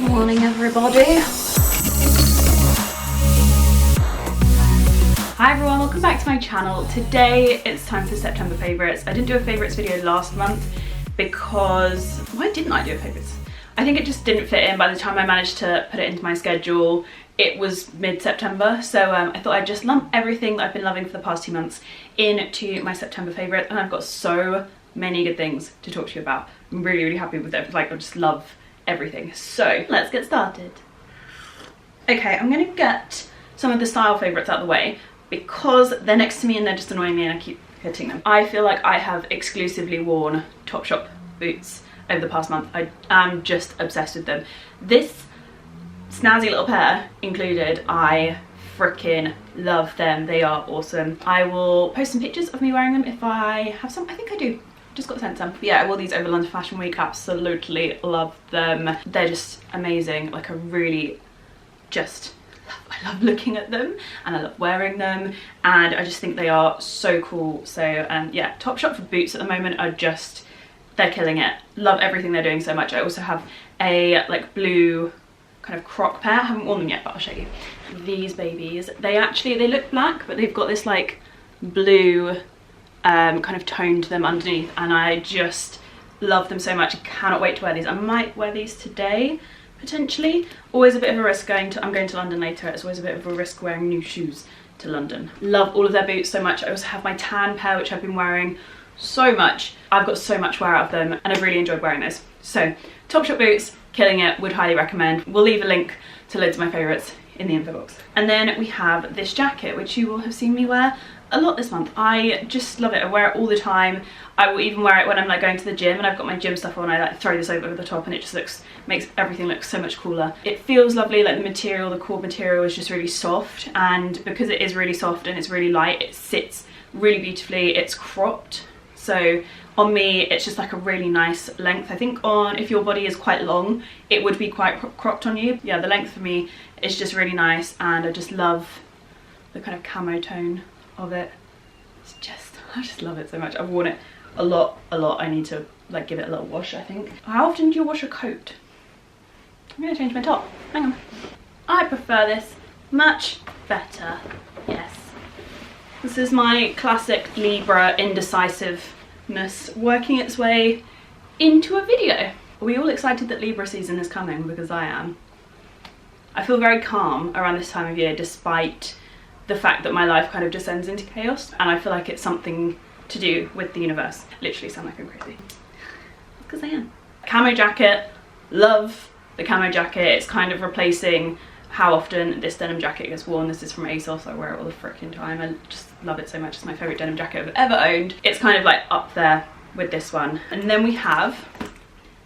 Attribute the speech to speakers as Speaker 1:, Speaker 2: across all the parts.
Speaker 1: Morning everybody. Hi everyone, welcome back to my channel. Today it's time for September favourites. I didn't do a favourites video last month because, why didn't I do a favourites? I think it just didn't fit in. By the time I managed to put it into my schedule, it was mid-September, so I thought I'd just lump everything that I've been loving for the past 2 months into my September favourite, and I've got so many good things to talk to you about. I'm really, really happy with it. Like, I just love everything. So let's get started. Okay, I'm gonna get some of the style favourites out of the way because they're next to me and they're just annoying me and I keep hitting them. I feel like I have exclusively worn Topshop boots over the past month. I am just obsessed with them. This snazzy little pair included, I freaking love them. They are awesome. I will post some pictures of me wearing them if I have some. I think I do. Just got sent some. But yeah, I wore these over London Fashion Week. Absolutely love them. They're just amazing. Like, I really just I love looking at them and I love wearing them, and I just think they are so cool. So yeah, Topshop for boots at the moment are just, they're killing it. Love everything they're doing so much. I also have a like blue kind of croc pair. I haven't worn them yet, but I'll show you. These babies, they look black, but they've got this like blue kind of tone to them underneath, and I just love them so much. I cannot wait to wear these. I might wear these today, potentially. Always a bit of a risk I'm going to London later. It's always a bit of a risk wearing new shoes to London. Love all of their boots so much. I also have my tan pair, which I've been wearing so much. I've got so much wear out of them and I've really enjoyed wearing those. So Topshop boots, killing it, would highly recommend. We'll leave a link to loads of my favourites in the info box. And then we have this jacket, which you will have seen me wear a lot this month. I just love it. I wear it all the time. I will even wear it when I'm like going to the gym and I've got my gym stuff on. I like throw this over the top and it just makes everything look so much cooler. It feels lovely. Like, the material, the core material is just really soft, and because it is really soft and it's really light, it sits really beautifully. It's cropped, so on me it's just like a really nice length. I think if your body is quite long, it would be quite cropped on you. Yeah, the length for me is just really nice, and I just love the kind of camo tone of it. I just love it so much. I've worn it a lot. I need to like give it a little wash, I think. How often do you wash a coat? I'm gonna change my top. Hang on. I prefer this much better. Yes. This is my classic Libra indecisiveness working its way into a video. Are we all excited that Libra season is coming? Because I am. I feel very calm around this time of year, despite the fact that my life kind of descends into chaos, and I feel like it's something to do with the universe. Literally sound like I'm crazy. Because I am. Camo jacket, love the camo jacket. It's kind of replacing how often this denim jacket gets worn. This is from ASOS. I wear it all the freaking time. I just love it so much. It's my favourite denim jacket I've ever owned. It's kind of like up there with this one. And then we have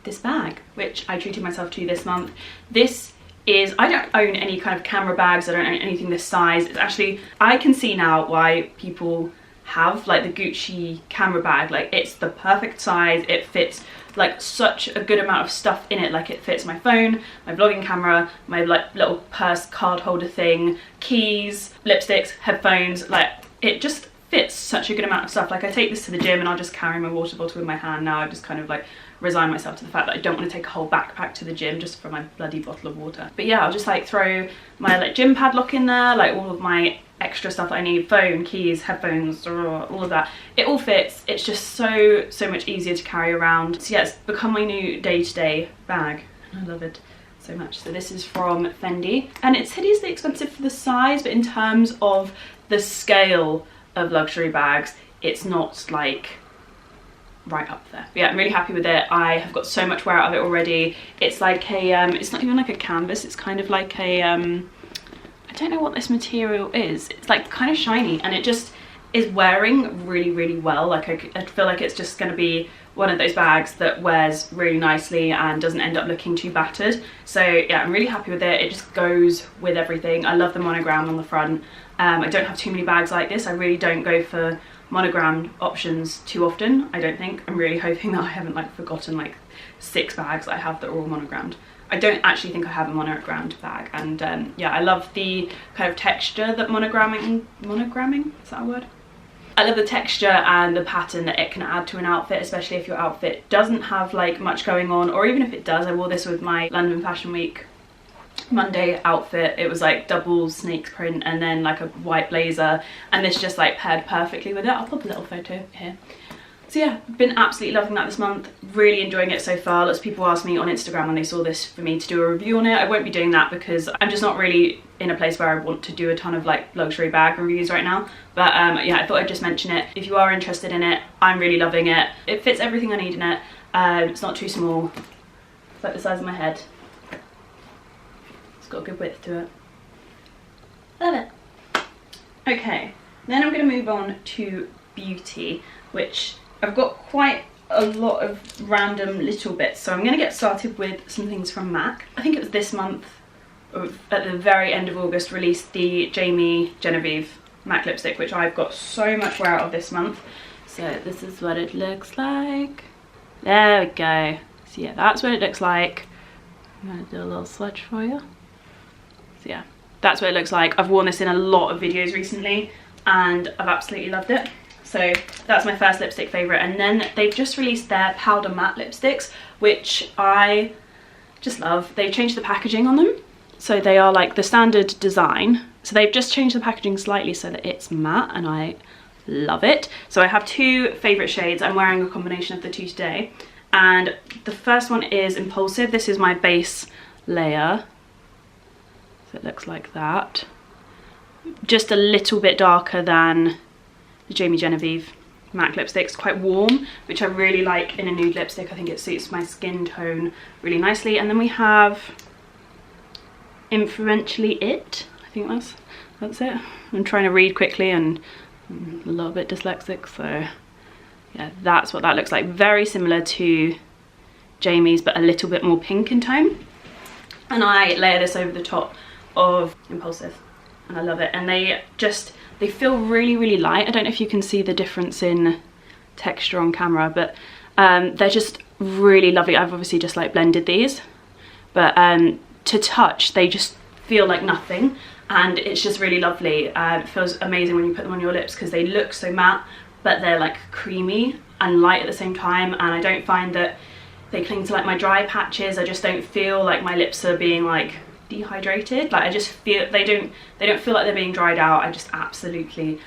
Speaker 1: this bag, which I treated myself to this month. This is, I don't own any kind of camera bags. I don't own anything this size. It's actually, I can see now why people have like the Gucci camera bag. Like, it's the perfect size. It fits like such a good amount of stuff in it. Like, it fits my phone, my vlogging camera, my like little purse card holder thing, keys, lipsticks, headphones. Like, it just fits such a good amount of stuff. Like, I take this to the gym and I'll just carry my water bottle in my hand now. I just kind of like resign myself to the fact that I don't want to take a whole backpack to the gym just for my bloody bottle of water. But yeah, I'll just like throw my like gym padlock in there, like all of my extra stuff that I need, phone, keys, headphones, all of that. It all fits. It's just so much easier to carry around. So yeah, it's become my new day-to-day bag and I love it so much. So this is from Fendi, and it's hideously expensive for the size, but in terms of the scale of luxury bags, it's not like right up there. But yeah, I'm really happy with it. I have got so much wear out of it already. It's like a it's not even like a canvas, it's kind of like a I don't know what this material is. It's like kind of shiny, and it just is wearing really well. Like, I feel like it's just going to be one of those bags that wears really nicely and doesn't end up looking too battered. So yeah, I'm really happy with it. It just goes with everything. I love the monogram on the front. I don't have too many bags like this. I really don't go for monogrammed options too often, I don't think. I'm really hoping that I haven't like forgotten like 6 bags that I have that are all monogrammed. I don't actually think I have a monogrammed bag, and yeah, I love the kind of texture that monogramming, is that a word? I love the texture and the pattern that it can add to an outfit, especially if your outfit doesn't have like much going on, or even if it does. I wore this with my London Fashion Week Monday outfit. It was like double snake print and then like a white blazer, and this just like paired perfectly with it. I'll pop a little photo here. So yeah, been absolutely loving that this month, really enjoying it so far. Lots of people asked me on Instagram when they saw this for me to do a review on it. I won't be doing that because I'm just not really in a place where I want to do a ton of like luxury bag reviews right now. But yeah, I thought I'd just mention it. If you are interested in it, I'm really loving it. It fits everything I need in it. It's not too small. It's like the size of my head. It's got a good width to it. Love it. Okay, then I'm going to move on to beauty, which I've got quite a lot of random little bits. So I'm going to get started with some things from MAC. I think it was this month, or at the very end of August, released the Jamie Genevieve MAC lipstick, which I've got so much wear out of this month. So this is what it looks like. There we go. So yeah, that's what it looks like. I'm going to do a little swatch for you. So yeah, that's what it looks like. I've worn this in a lot of videos recently and I've absolutely loved it. So that's my first lipstick favourite. And then they've just released their powder matte lipsticks, which I just love. They've changed the packaging on them. So they are like the standard design. So they've just changed the packaging slightly so that it's matte, and I love it. So I have two favourite shades. I'm wearing a combination of the two today. And the first one is Impulsive. This is my base layer. So it looks like that. Just a little bit darker than the Jamie Genevieve MAC lipsticks, quite warm, which I really like in a nude lipstick. I think it suits my skin tone really nicely. And then we have Inferentially It. I think that's it. I'm trying to read quickly and I'm a little bit dyslexic, so yeah, that's what that looks like. Very similar to Jamie's, but a little bit more pink in tone. And I layer this over the top of Impulsive, and I love it. And they feel really, really light. I don't know if you can see the difference in texture on camera, but they're just really lovely. I've obviously just like blended these, but to touch, they just feel like nothing. And it's just really lovely. It feels amazing when you put them on your lips because they look so matte, but they're like creamy and light at the same time. And I don't find that they cling to like my dry patches. I just don't feel like my lips are being like dehydrated. Like I just feel they don't feel like they're being dried out. I just absolutely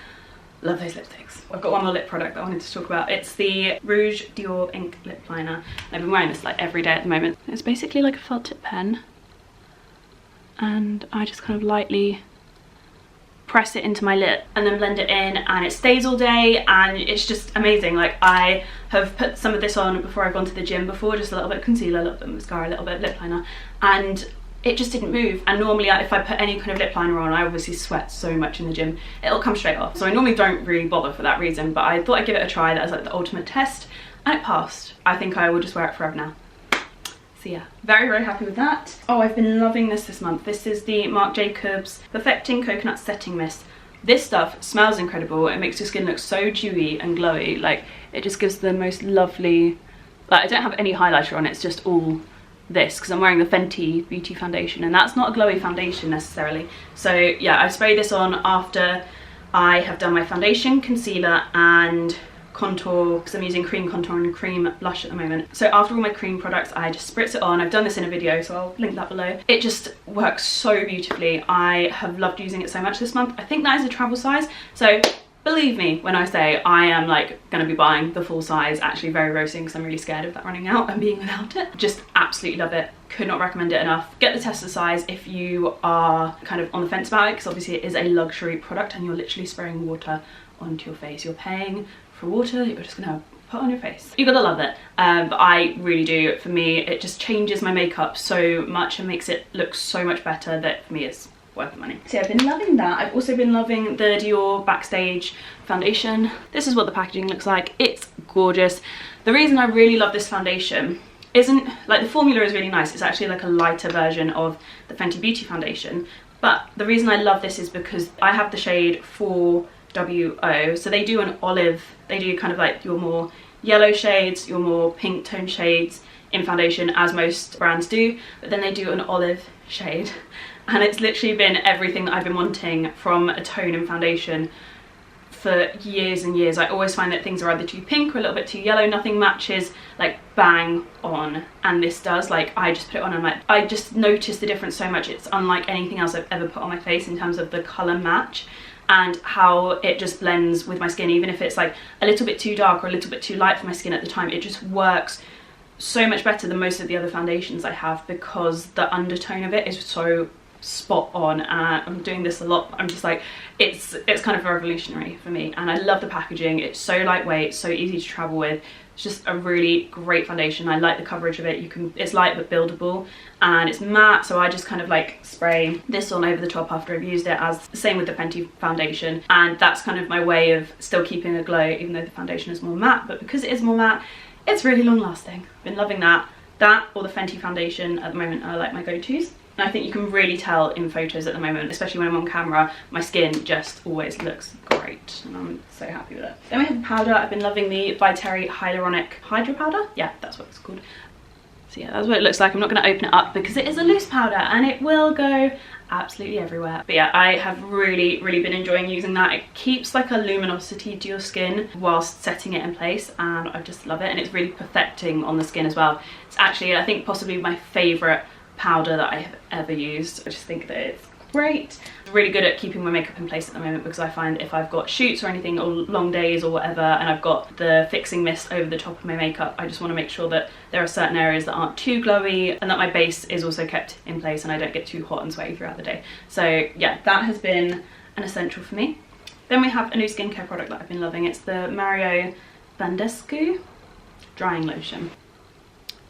Speaker 1: love those lipsticks. I've got one more lip product that I wanted to talk about. It's the Rouge Dior Ink Lip Liner. And I've been wearing this like every day at the moment. It's basically like a felt tip pen, and I just kind of lightly press it into my lip and then blend it in, and it stays all day, and it's just amazing. Like I have put some of this on before I've gone to the gym before, just a little bit of concealer, a little bit of mascara, a little bit of lip liner, and it just didn't move. And normally if I put any kind of lip liner on, I obviously sweat so much in the gym, it'll come straight off. So I normally don't really bother for that reason, but I thought I'd give it a try. That was like the ultimate test, and it passed. I think I will just wear it forever now. So yeah, very, very happy with that. Oh, I've been loving this month. This is the Marc Jacobs Perfecting Coconut Setting Mist. This stuff smells incredible. It makes your skin look so dewy and glowy. Like it just gives the most lovely, like I don't have any highlighter on, it's just all this because I'm wearing the Fenty Beauty foundation, and that's not a glowy foundation necessarily. So yeah, I spray this on after I have done my foundation, concealer and contour, because I'm using cream contour and cream blush at the moment. So after all my cream products, I just spritz it on. I've done this in a video, so I'll link that below. It just works so beautifully. I have loved using it so much this month. I think that is a travel size, so believe me when I say I am like gonna be buying the full size actually very, very soon, because I'm really scared of that running out and being without it. Just absolutely love it. Could not recommend it enough. Get the tester size if you are kind of on the fence about it, because obviously it is a luxury product and you're literally spraying water onto your face. You're paying for water you're just gonna put on your face. You gotta love it. But I really do. For me, it just changes my makeup so much and makes it look so much better that for me it's worth the money. So yeah, I've been loving that. I've also been loving the Dior Backstage foundation. This is what the packaging looks like. It's gorgeous. The reason I really love this foundation isn't, like the formula is really nice. It's actually like a lighter version of the Fenty Beauty foundation. But the reason I love this is because I have the shade 4WO. So they do an olive, they do kind of like your more yellow shades, your more pink tone shades in foundation, as most brands do. But then they do an olive shade. And it's literally been everything that I've been wanting from a tone in foundation for years and years. I always find that things are either too pink or a little bit too yellow. Nothing matches like bang on, and this does. Like, I just put it on and I just notice the difference so much. It's unlike anything else I've ever put on my face in terms of the colour match and how it just blends with my skin. Even if it's like a little bit too dark or a little bit too light for my skin at the time, it just works so much better than most of the other foundations I have, because the undertone of it is so spot on. And I'm doing this a lot. I'm just like, it's kind of revolutionary for me, and I love the packaging. It's so lightweight, so easy to travel with. It's just a really great foundation. I like the coverage of it. It's light but buildable, and it's matte, so I just kind of like spray this on over the top after I've used it, as same with the Fenty foundation, and that's kind of my way of still keeping a glow, even though the foundation is more matte. But because it is more matte, it's really long lasting. I've been loving that or the Fenty foundation at the moment are like my go-tos. And I think you can really tell in photos at the moment, especially when I'm on camera, my skin just always looks great, and I'm so happy with it. Then we have the powder. I've been loving the Terry Hyaluronic Hydra Powder. Yeah, that's what it's called. So yeah, that's what it looks like. I'm not going to open it up because it is a loose powder and it will go absolutely everywhere. But yeah, I have really been enjoying using that. It keeps like a luminosity to your skin whilst setting it in place, and I just love it, and it's really perfecting on the skin as well. It's actually, I think, possibly my favourite powder that I have ever used. I just think that it's great. It's really good at keeping my makeup in place at the moment, because I find if I've got shoots or anything, or long days or whatever, and I've got the fixing mist over the top of my makeup, I just want to make sure that there are certain areas that aren't too glowy and that my base is also kept in place and I don't get too hot and sweaty throughout the day. So yeah, that has been an essential for me. Then we have a new skincare product that I've been loving. It's the Mario Badescu drying lotion.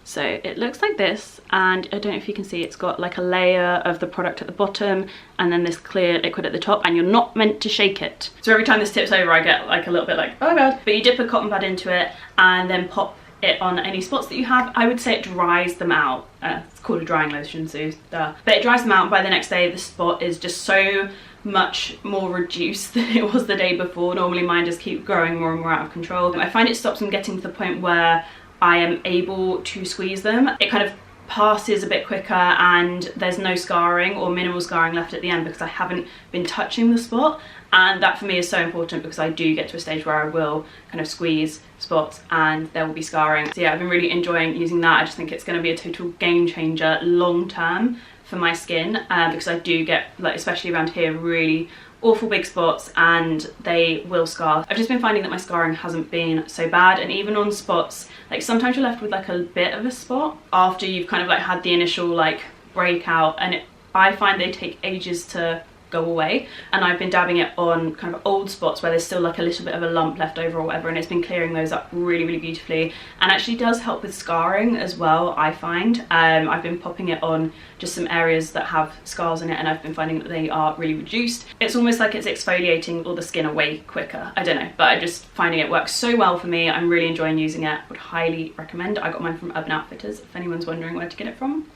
Speaker 1: So it looks like this, and I don't know if you can see, it's got like a layer of the product at the bottom and then this clear liquid at the top, and you're not meant to shake it. So every time this tips over, I get like a little bit like, oh god. But you dip a cotton bud into it and then pop it on any spots that you have. I would say it dries them out. It's called a drying lotion, so duh. But it dries them out, and by the next day the spot is just so much more reduced than it was the day before. Normally mine just keep growing more and more out of control. I find it stops them getting to the point where I am able to squeeze them. It kind of passes a bit quicker, and there's no scarring or minimal scarring left at the end because I haven't been touching the spot. And that for me is so important, because I do get to a stage where I will kind of squeeze spots and there will be scarring. So yeah, I've been really enjoying using that. I just think it's going to be a total game changer long term for my skin, because I do get, like, especially around here, really awful big spots and they will scar. I've just been finding that my scarring hasn't been so bad, and even on spots, like sometimes you're left with like a bit of a spot after you've kind of like had the initial like breakout, and I find they take ages to go away, and I've been dabbing it on kind of old spots where there's still like a little bit of a lump left over or whatever, and it's been clearing those up really beautifully, and actually does help with scarring as well, I find. I've been popping it on just some areas that have scars in it, and I've been finding that they are really reduced. It's almost like it's exfoliating all the skin away quicker. I don't know, but I'm just finding it works so well for me. I'm really enjoying using it. Would highly recommend. I got mine from Urban Outfitters, if anyone's wondering where to get it from.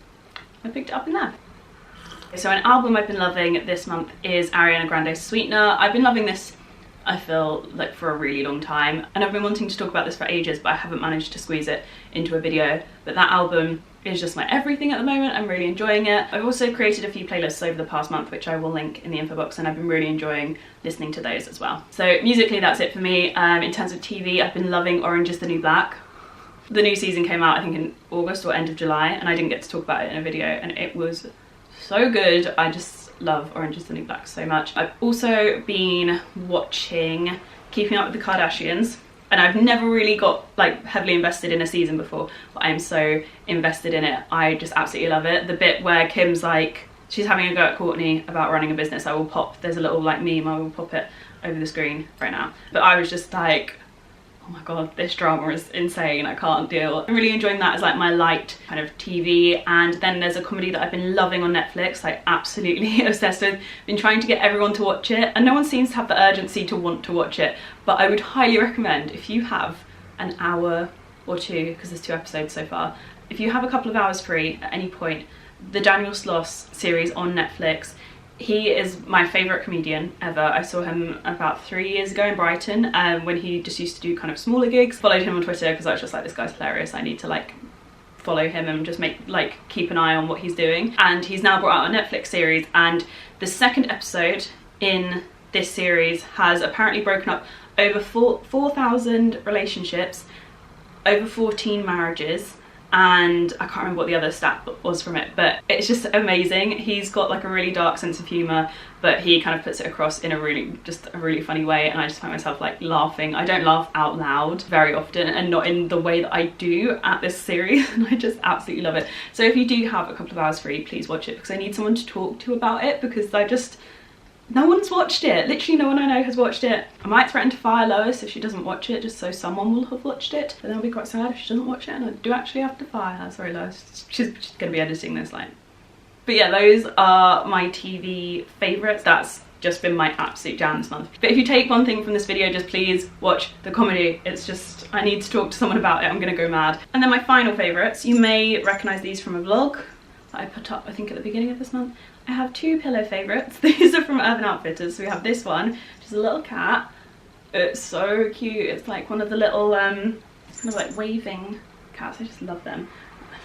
Speaker 1: I picked it up in there. So an album I've been loving this month is Ariana Grande's Sweetener. I've been loving this, I feel like, for a really long time, and I've been wanting to talk about this for ages, but I haven't managed to squeeze it into a video. But that album is just my everything at the moment. I'm really enjoying it. I've also created a few playlists over the past month, which I will link in the info box, and I've been really enjoying listening to those as well. So musically, that's it for me. In terms of TV, I've been loving Orange is the New Black. The new season came out, I think, in August or end of July, and I didn't get to talk about it in a video, and it was so good. I just love Orange is the New Black so much. I've also been watching Keeping Up with the Kardashians, and I've never really got like heavily invested in a season before, but I am so invested in it. I just absolutely love it. The bit where Kim's like, she's having a go at Courtney about running a business, I will pop, there's a little like meme, I will pop it over the screen right now. But I was just like, oh my god, this drama is insane, I can't deal. I'm really enjoying that as like my light kind of TV. And then there's a comedy that I've been loving on Netflix, like absolutely obsessed with. Been trying to get everyone to watch it, and no one seems to have the urgency to want to watch it, but I would highly recommend, if you have an hour or two, because there's 2 episodes so far, if you have a couple of hours free at any point, the Daniel Sloss series on Netflix. He is my favourite comedian ever. I saw him about 3 years ago in Brighton, when he just used to do kind of smaller gigs. Followed him on Twitter because I was just like, this guy's hilarious, I need to like follow him and just keep an eye on what he's doing. And he's now brought out a Netflix series, and the second episode in this series has apparently broken up over 4,000 relationships, over 14 marriages, and I can't remember what the other stat was from it, but it's just amazing. He's got like a really dark sense of humour, but he kind of puts it across in a really funny way, and I just find myself like laughing. I don't laugh out loud very often, and not in the way that I do at this series, and I just absolutely love it. So if you do have a couple of hours free, please watch it, because I need someone to talk to about it, because no one's watched it. Literally no one I know has watched it. I might threaten to fire Lois if she doesn't watch it, just so someone will have watched it. But then I'll be quite sad if she doesn't watch it, and I do actually have to fire her. Sorry Lois, she's gonna be editing this like. But yeah, those are my TV favourites. That's just been my absolute jam this month. But if you take one thing from this video, just please watch the comedy. It's just, I need to talk to someone about it. I'm gonna go mad. And then my final favourites, you may recognise these from a vlog that I put up, I think at the beginning of this month. I have two pillow favourites. These are from Urban Outfitters. So we have this one, which is a little cat. It's so cute. It's like one of the little kind of like waving cats. I just love them.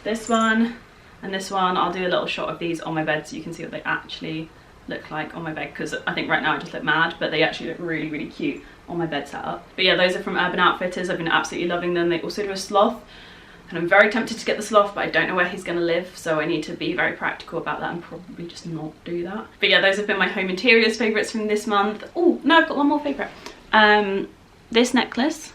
Speaker 1: This one and this one, I'll do a little shot of these on my bed so you can see what they actually look like on my bed, because I think right now I just look mad, but they actually look really cute on my bed setup. But yeah, those are from Urban Outfitters. I've been absolutely loving them. They also do a sloth, and I'm very tempted to get the sloth, but I don't know where he's gonna live, so I need to be very practical about that and probably just not do that. But yeah, those have been my home interiors favourites from this month. Oh no, I've got one more favourite. This necklace,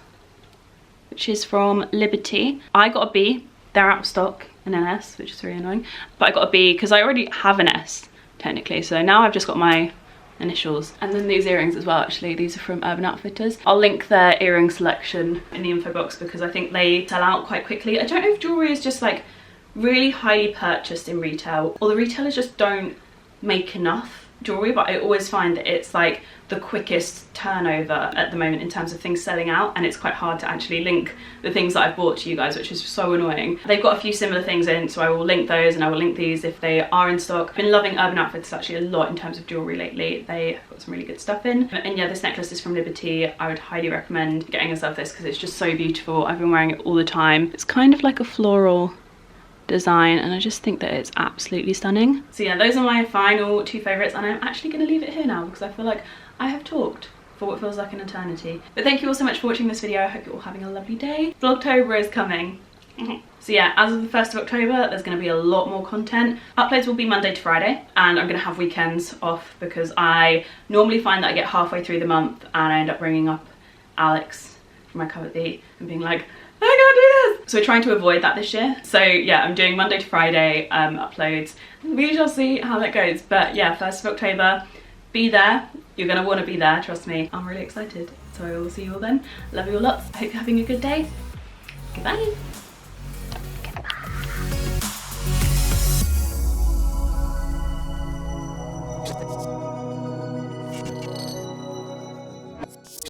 Speaker 1: which is from Liberty. I got a B. They're out of stock in an S, which is really annoying, but I got a B because I already have an S technically, so now I've just got my initials. And then these earrings as well, actually. These are from Urban Outfitters. I'll link their earring selection in the info box because I think they sell out quite quickly. I don't know if jewellery is just like really highly purchased in retail, or the retailers just don't make enough jewellery, but I always find that it's like the quickest turnover at the moment in terms of things selling out, and it's quite hard to actually link the things that I've bought to you guys, which is so annoying. They've got a few similar things in, so I will link those, and I will link these if they are in stock. I've been loving Urban Outfitters actually a lot in terms of jewellery lately. They've got some really good stuff in. And yeah, this necklace is from Liberty. I would highly recommend getting yourself this because it's just so beautiful. I've been wearing it all the time. It's kind of like a floral design, and I just think that it's absolutely stunning. So yeah, those are my final two favourites, and I'm actually going to leave it here now because I feel like I have talked for what feels like an eternity. But thank you all so much for watching this video. I hope you're all having a lovely day. Vlogtober is coming. So yeah, as of the 1st of October, there's going to be a lot more content. Uploads will be Monday to Friday, and I'm going to have weekends off because I normally find that I get halfway through the month and I end up bringing up Alex from my cupboard and being like, I can't do this! So we're trying to avoid that this year. So yeah, I'm doing Monday to Friday uploads. We shall see how that goes. But yeah, 1st of October, be there. You're gonna wanna be there, trust me. I'm really excited. So I will see you all then. Love you all lots. I hope you're having a good day. Goodbye. Goodbye.